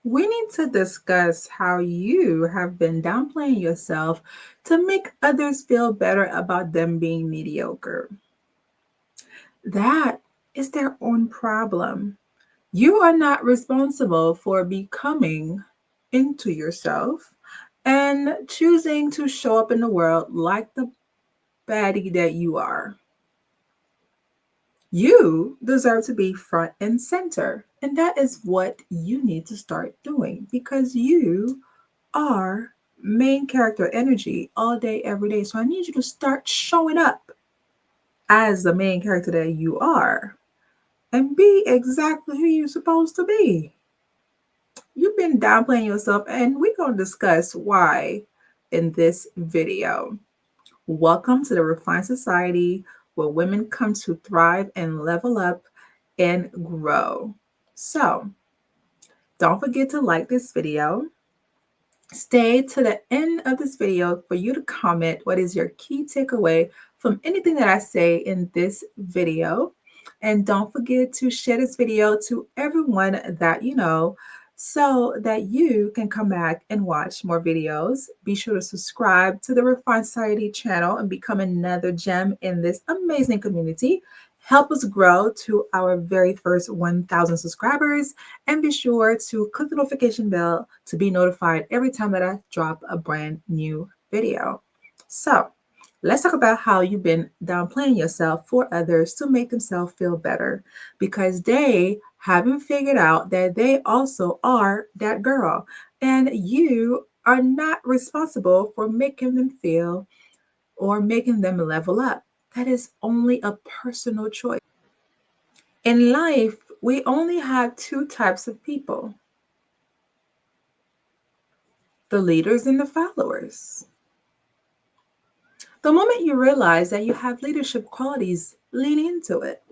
We need to discuss how you have been downplaying yourself to make others feel better about them being mediocre. That is their own problem. You are not responsible for becoming into yourself and choosing to show up in the world like the baddie that you are. You deserve to be front and center. And that is what you need to start doing because you are main character energy all day, every day. So I need you to start showing up as the main character that you are and be exactly who you're supposed to be. You've been downplaying yourself, and we're going to discuss why in this video. Welcome to the Refined Society where women come to thrive and level up and grow. So, don't forget to like this video. Stay to the end of this video for you to comment what is your key takeaway from anything that I say in this video. And don't forget to share this video to everyone that you know so that you can come back and watch more videos. Be sure to subscribe to the Refined Society channel and become another gem in this amazing community. Help us grow to our very first 1,000 subscribers and be sure to click the notification bell to be notified every time that I drop a brand new video. So, let's talk about how you've been downplaying yourself for others to make themselves feel better because they haven't figured out that they also are that girl and you are not responsible for making them feel or making them level up. That is only a personal choice. In life, we only have two types of people: the leaders and the followers. The moment you realize that you have leadership qualities, lean into it.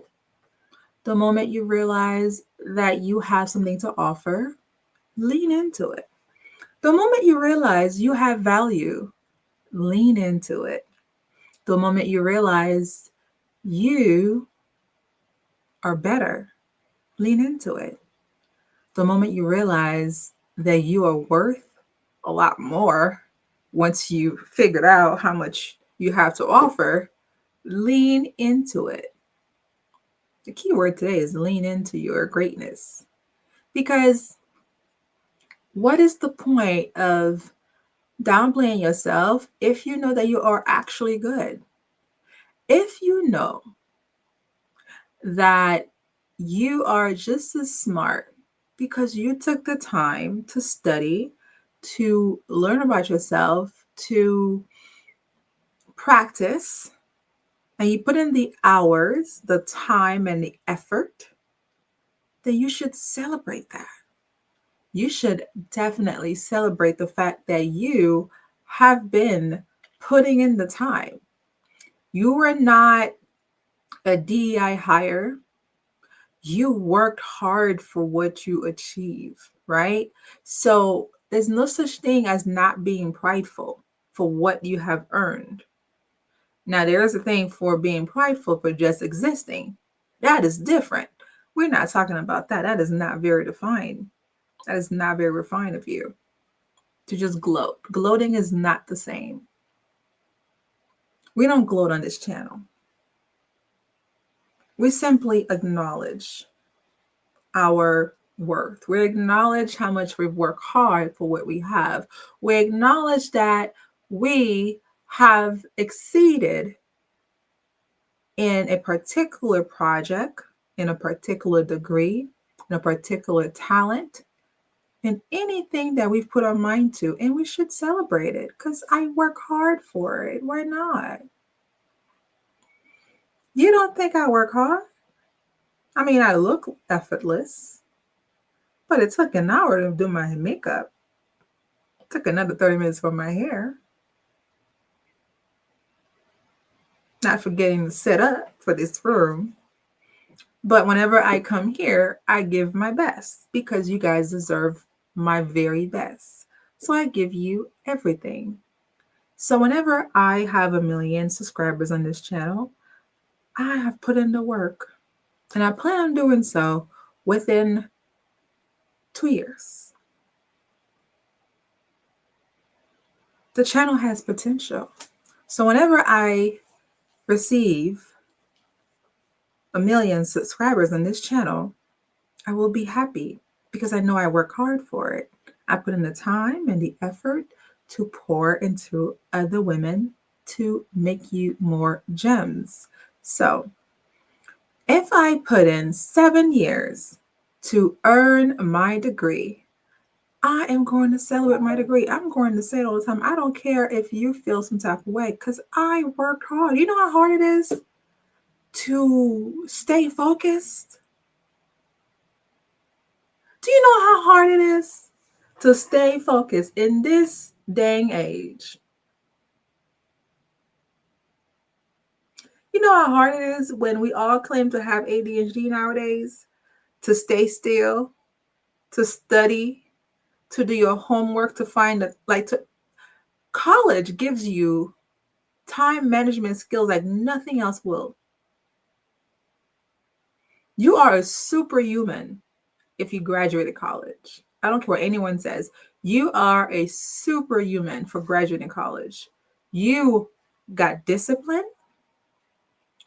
The moment you realize that you have something to offer, lean into it. The moment you realize you have value, lean into it. The moment you realize you are better, lean into it. The moment you realize that you are worth a lot more once you figured out how much you have to offer, lean into it. The key word today is lean into your greatness. Because what is the point of downplaying yourself if you know that you are actually good? If you know that you are just as smart because you took the time to study, to learn about yourself, to practice, and you put in the hours, the time, and the effort, then you should celebrate that. You should definitely celebrate the fact that you have been putting in the time. You were not a DEI hire. You worked hard for what you achieve, right? So there's no such thing as not being prideful for what you have earned. Now, there is a thing for being prideful for just existing. That is different. We're not talking about that. That is not very defined. That is not very refined of you to just gloat. Gloating is not the same. We don't gloat on this channel. We simply acknowledge our worth. We acknowledge how much we've worked hard for what we have. We acknowledge that we have exceeded in a particular project, in a particular degree, in a particular talent, in anything that we've put our mind to, and we should celebrate it because I work hard for it. Why not? You don't think I work hard? I mean, I look effortless, but it took an hour to do my makeup. It took another 30 minutes for my hair. Not forgetting to set up for this room. But whenever I come here, I give my best because you guys deserve my very best. So I give you everything. So whenever I have 1 million subscribers on this channel, I have put in the work. And I plan on doing so within 2 years. The channel has potential. So whenever I receive a million subscribers on this channel, I will be happy because I know I work hard for it. I put in the time and the effort to pour into other women to make you more gems. So if I put in 7 years to earn my degree, I am going to celebrate my degree. I'm going to say it all the time. I don't care if you feel some type of way because I worked hard. You know how hard it is to stay focused? Do you know how hard it is to stay focused in this dang age? You know how hard it is when we all claim to have ADHD nowadays to stay still, to study, to do your homework, to find a, like to college gives you time management skills like nothing else will. You are a superhuman if you graduated college. I don't care what anyone says. You are a superhuman for graduating college. You got discipline.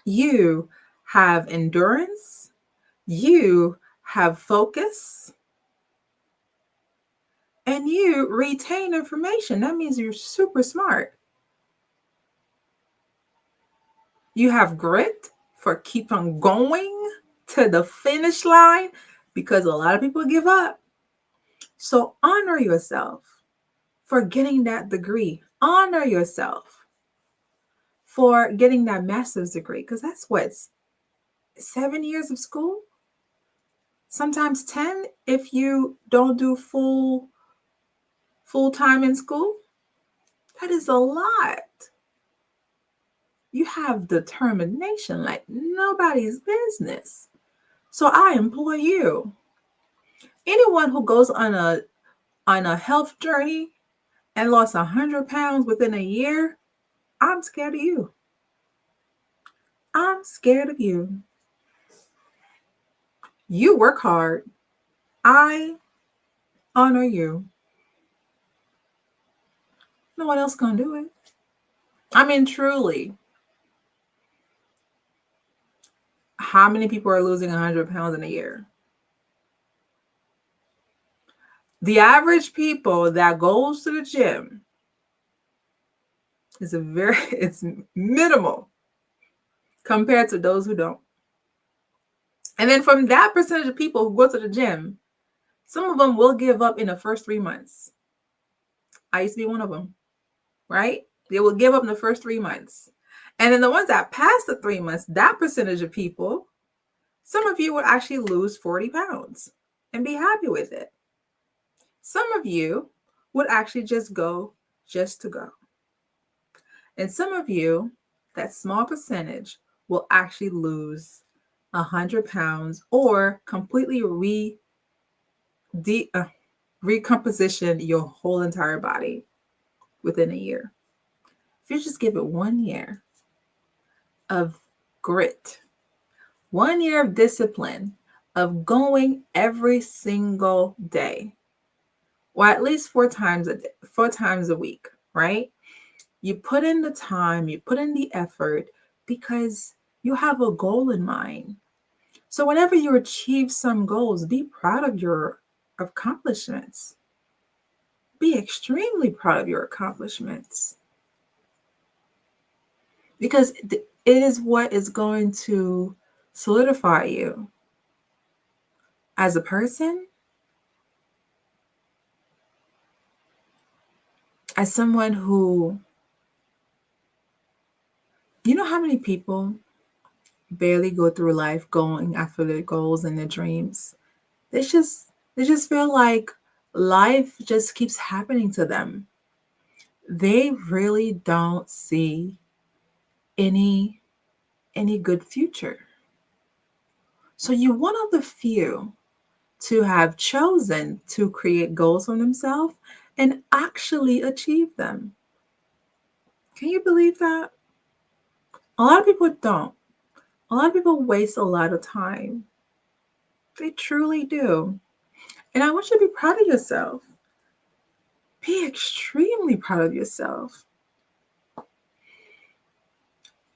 You have endurance. You have focus. And you retain information. That means you're super smart. You have grit for keep on going to the finish line because a lot of people give up. So honor yourself for getting that degree. Honor yourself for getting that master's degree because that's what 7 years of school, sometimes 10 if you don't do full time in school. That is a lot. You have determination like nobody's business. So I implore you, anyone who goes on a health journey and lost 100 pounds within a year, I'm scared of you. I'm scared of you. You work hard. I honor you. No one else gonna do it. I mean, truly, how many people are losing 100 pounds in a year? The average people that goes to the gym is it's minimal compared to those who don't. And then from that percentage of people who go to the gym, some of them will give up in the first 3 months. I used to be one of them, right? They will give up in the first 3 months. And then the ones that pass the 3 months, that percentage of people, some of you would actually lose 40 pounds and be happy with it. Some of you would actually just go just to go. And some of you, that small percentage, will actually lose 100 pounds or completely recomposition your whole entire body within a year. If you just give it 1 year of grit, 1 year of discipline, of going every single day, or at least 4 times a week, right? You put in the time, you put in the effort because you have a goal in mind. So whenever you achieve some goals, be proud of your accomplishments. Be extremely proud of your accomplishments because it is what is going to solidify you as a person, as someone who, you know how many people barely go through life going after their goals and their dreams? They just feel like life just keeps happening to them. They really don't see any good future. So you're one of the few to have chosen to create goals for themselves and actually achieve them. Can you believe that? A lot of people don't. A lot of people waste a lot of time. They truly do. And I want you to be proud of yourself Be extremely proud of yourself.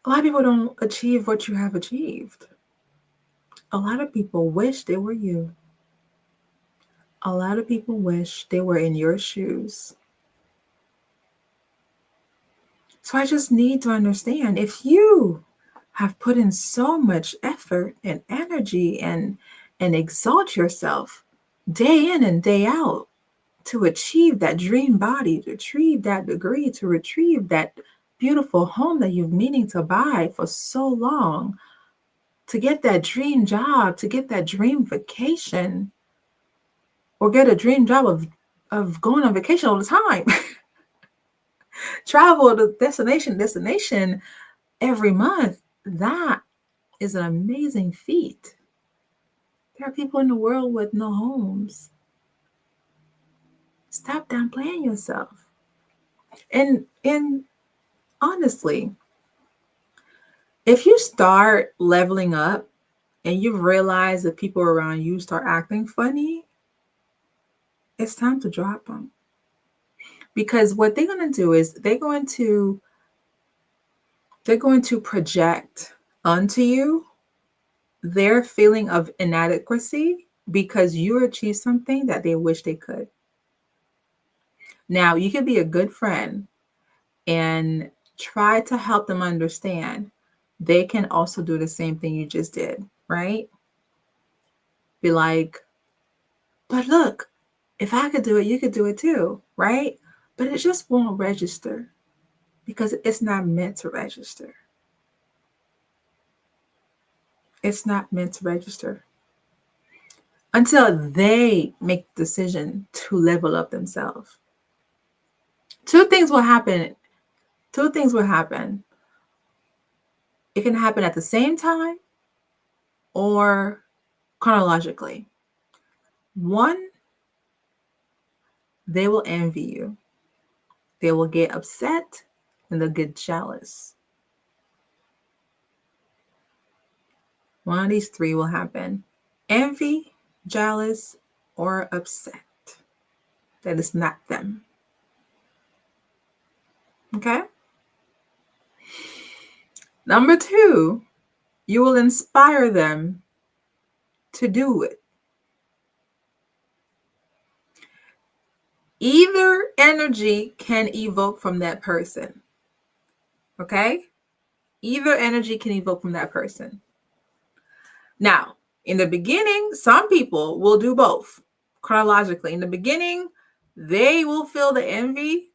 A lot of people don't achieve what you have achieved. A lot of people wish they were you. A lot of people wish they were in your shoes. So I just need to understand, if you have put in so much effort and energy and exalt yourself day in and day out to achieve that dream body, to achieve that degree, to retrieve that beautiful home that you've meaning to buy for so long, to get that dream job, to get that dream vacation, or get a dream job of going on vacation all the time. Travel to destination every month. That is an amazing feat. There are people in the world with no homes. Stop downplaying yourself. And honestly, if you start leveling up and you realize that people around you start acting funny, it's time to drop them. Because what they're going to do is they're going to project onto you their feeling of inadequacy because you achieved something that they wish they could. Now, you could be a good friend and try to help them understand they can also do the same thing you just did, right? Be like, but look, if I could do it, you could do it too, right? But it just won't register because it's not meant to register. It's not meant to register until they make the decision to level up themselves. Two things will happen. Two things will happen. It can happen at the same time or chronologically. One, they will envy you. They will get upset and they'll get jealous. One of these three will happen: envy, jealous, or upset. That is not them. Okay? Number two, you will inspire them to do it. Either energy can evoke from that person. Okay? Either energy can evoke from that person. Now, in the beginning, some people will do both chronologically. In the beginning, they will feel the envy,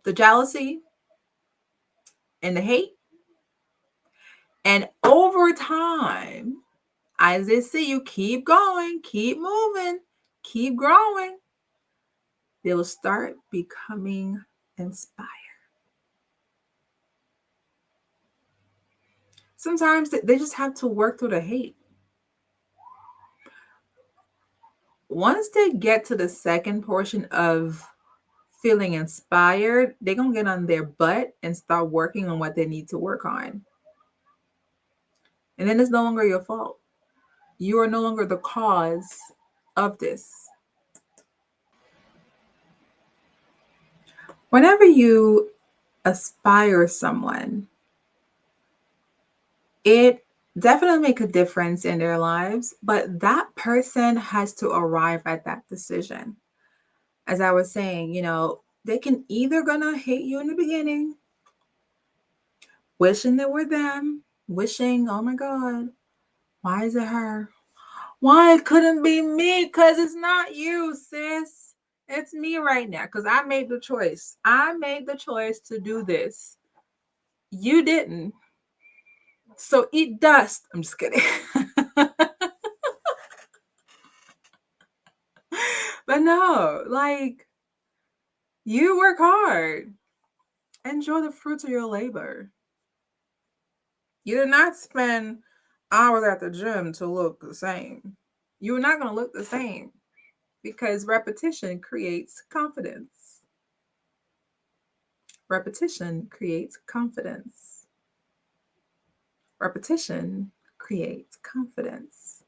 the jealousy, and the hate. And over time, as they see you keep going, keep moving, keep growing, they will start becoming inspired. Sometimes they just have to work through the hate. Once they get to the second portion of feeling inspired, they're going to get on their butt and start working on what they need to work on. And then it's no longer your fault. You are no longer the cause of this. Whenever you aspire someone, it definitely make a difference in their lives, but that person has to arrive at that decision. As I was saying, they can either gonna hate you in the beginning, wishing they were them, wishing, oh my God, why is it her? Why it couldn't be me? Because it's not you, sis. It's me right now. Because I made the choice. I made the choice to do this. You didn't. So eat dust. I'm just kidding. But no, like, you work hard. Enjoy the fruits of your labor. You did not spend hours at the gym to look the same. You're not going to look the same because repetition creates confidence. Repetition creates confidence. Repetition creates confidence.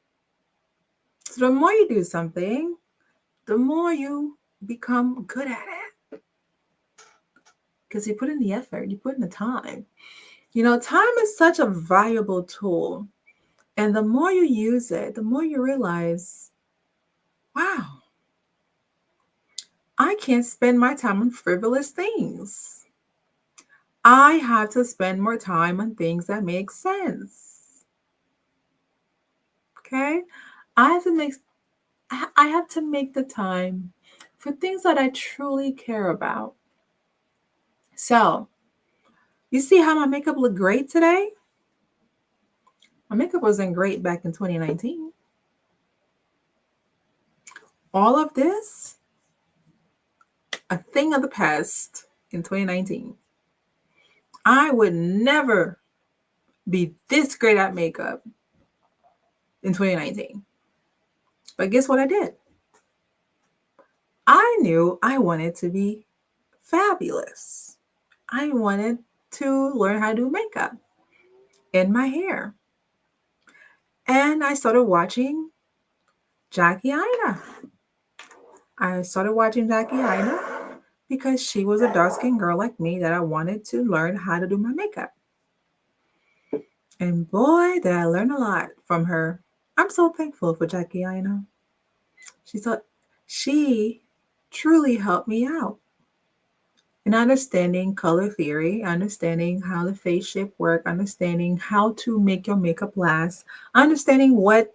So the more you do something, the more you become good at it because you put in the effort, you put in the time. Time is such a valuable tool. And the more you use it, the more you realize, wow, I can't spend my time on frivolous things. I have to spend more time on things that make sense. Okay? I have to make I have to make the time for things that I truly care about. So, you see how my makeup looked great today? My makeup wasn't great back in 2019. All of this, a thing of the past in 2019. I would never be this great at makeup in 2019. But guess what I did? I knew I wanted to be fabulous. I wanted to learn how to do makeup in my hair. And I started watching Jackie Aina. I started watching Jackie Aina because she was a dark skinned girl like me that I wanted to learn how to do my makeup. And boy, did I learn a lot from her. I'm so thankful for Jackie Aina. So she truly helped me out in understanding color theory, understanding how the face shape work, understanding how to make your makeup last, understanding what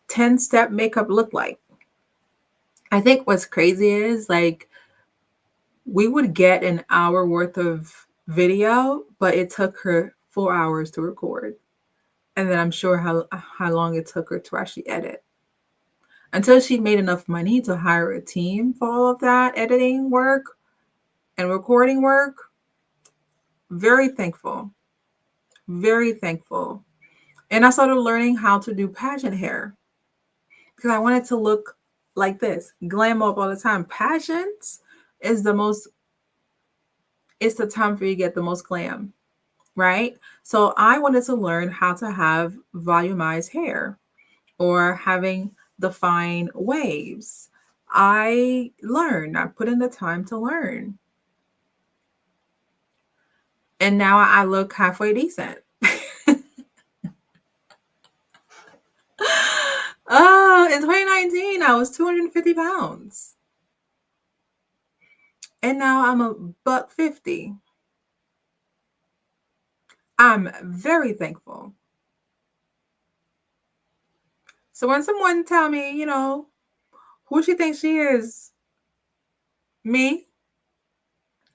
10-step makeup look like. I think what's crazy is like we would get an hour worth of video, but it took her 4 hours to record. And then I'm sure how long it took her to actually edit. Until she made enough money to hire a team for all of that editing work and recording work. Very thankful. Very thankful. And I started learning how to do pageant hair because I wanted to look like this, glam up all the time. Pageants is it's the time for you to get the most glam, right? So I wanted to learn how to have volumized hair or having the fine waves. I put in the time to learn. And now I look halfway decent. Oh, in 2019, I was 250 pounds. And now I'm a buck 50. I'm very thankful. So when someone tell me, who she thinks she is, me,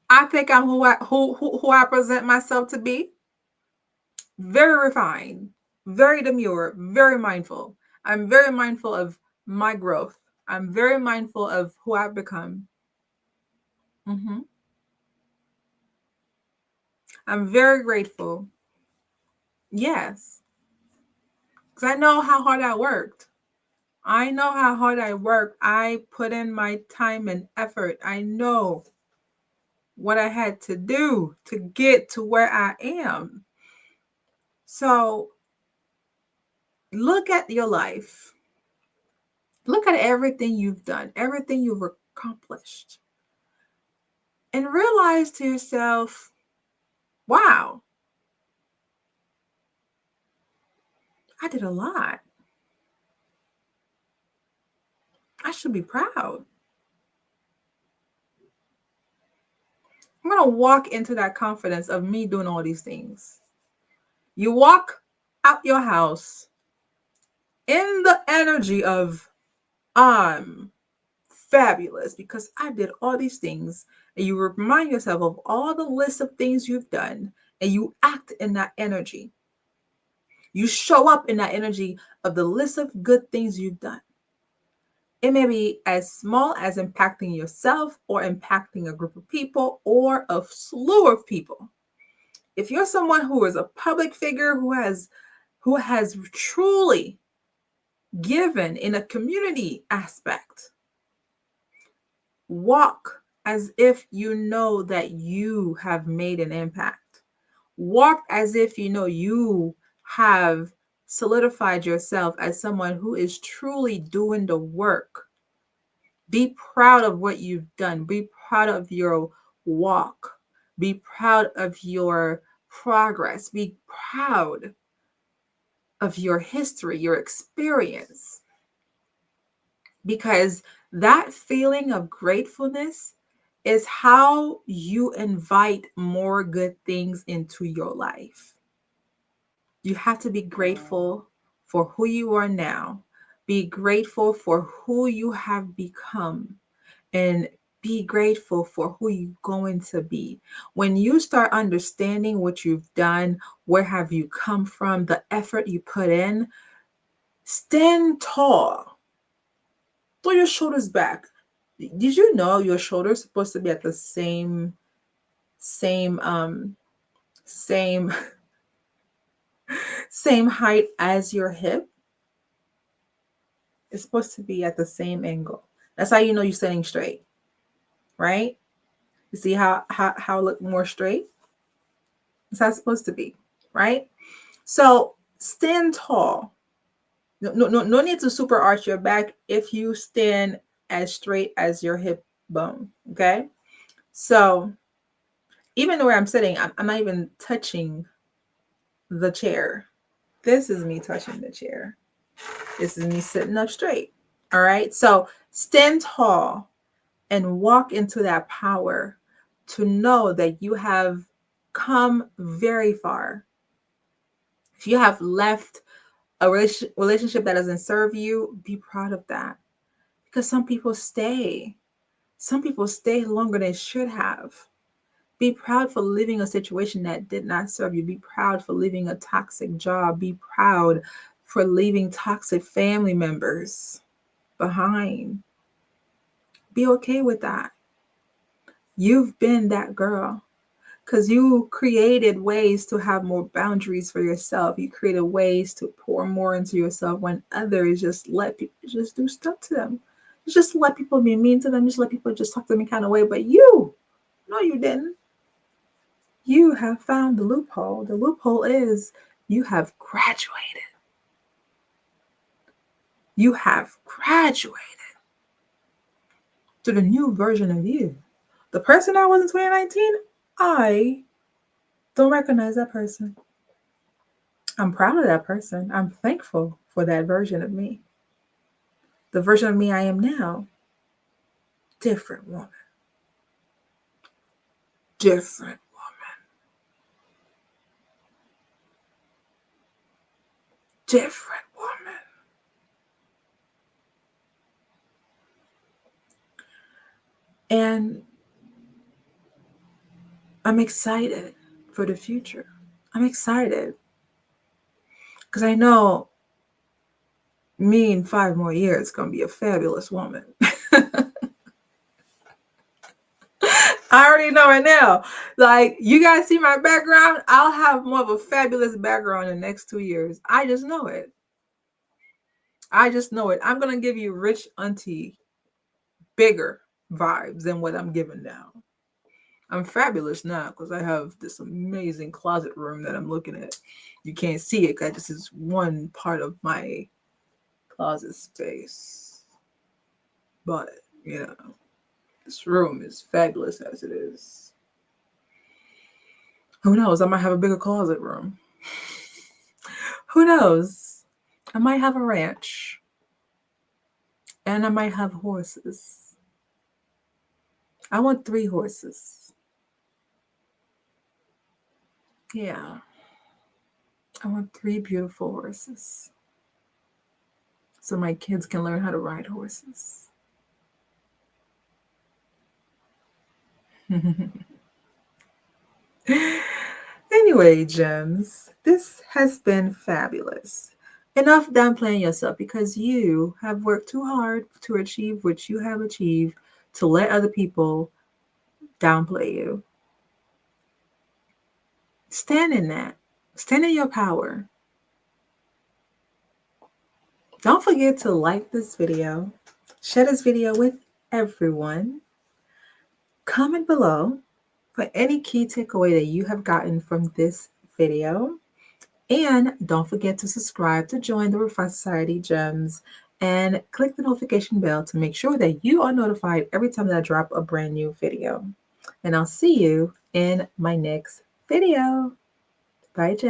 I think I'm who I present myself to be. Very refined, very demure, very mindful. I'm very mindful of my growth. I'm very mindful of who I've become. hmm I'm very grateful. Yes, because I know how hard I worked. I know how hard I worked. I put in my time and effort. I know what I had to do to get to where I am. So look at your life. Look at everything you've done, everything you've accomplished, and realize to yourself, wow, I did a lot. I should be proud. I'm going to walk into that confidence of me doing all these things. You walk out your house in the energy of, I'm fabulous because I did all these things. And you remind yourself of all the list of things you've done and you act in that energy. You show up in that energy of the list of good things you've done. It may be as small as impacting yourself or impacting a group of people or a slew of people. If you're someone who is a public figure who has truly given in a community aspect, walk as if you know that you have made an impact. Walk as if you know you have solidified yourself as someone who is truly doing the work Be proud of what you've done. Be proud of your walk. Be proud of your progress. Be proud of your history, your experience, because that feeling of gratefulness is how you invite more good things into your life. You have to be grateful for who you are now. Be grateful for who you have become, and be grateful for who you're going to be. When you start understanding what you've done, where have you come from, the effort you put in, stand tall. Throw your shoulders back. Did you know your shoulders supposed to be at the same same same height as your hip? It's supposed to be at the same angle. That's how you know you're standing straight, right? You see how it look more straight? That's how it's supposed to be, right? So stand tall. No need to super arch your back if you stand as straight as your hip bone. Okay. So even where I'm sitting, I'm not even touching the chair. This is me touching the chair. This is me sitting up straight. All right. So stand tall and walk into that power to know that you have come very far. If you have left a relationship that doesn't serve you, be proud of that. Because some people stay. Some people stay longer than they should have. Be proud for leaving a situation that did not serve you. Be proud for leaving a toxic job. Be proud for leaving toxic family members behind. Be okay with that. You've been that girl because you created ways to have more boundaries for yourself. You created ways to pour more into yourself when others just let people just do stuff to them. Just let people be mean to them. Just let people just talk to them in kind of way. But you, no, you didn't. You have found the loophole. The loophole is you have graduated. You have graduated to the new version of you. The person I was in 2019, I don't recognize that person. I'm proud of that person. I'm thankful for that version of me. The version of me I am now, different woman. Different woman. Different woman. And I'm excited for the future. I'm excited because I know me in 5 more years is going to be a fabulous woman. I already know it now. Like, you guys see my background? I'll have more of a fabulous background in the next 2 years. I just know it. I just know it. I'm going to give you rich auntie, bigger vibes than what I'm giving now. I'm fabulous now because I have this amazing closet room that I'm looking at. You can't see it because this is one part of my closet space. But, you know, this room is fabulous as it is. Who knows? I might have a bigger closet room. Who knows? I might have a ranch. And I might have horses. I want 3 horses. Yeah. I want 3 beautiful horses. So my kids can learn how to ride horses. Anyway, gems, this has been fabulous. Enough downplaying yourself because you have worked too hard to achieve what you have achieved to let other people downplay you. Stand in that. Stand in your power. Don't forget to like this video, share this video with everyone. Comment below for any key takeaway that you have gotten from this video. And don't forget to subscribe to join the Refined Society Gems and click the notification bell to make sure that you are notified every time that I drop a brand new video. And I'll see you in my next video. Bye, Jen.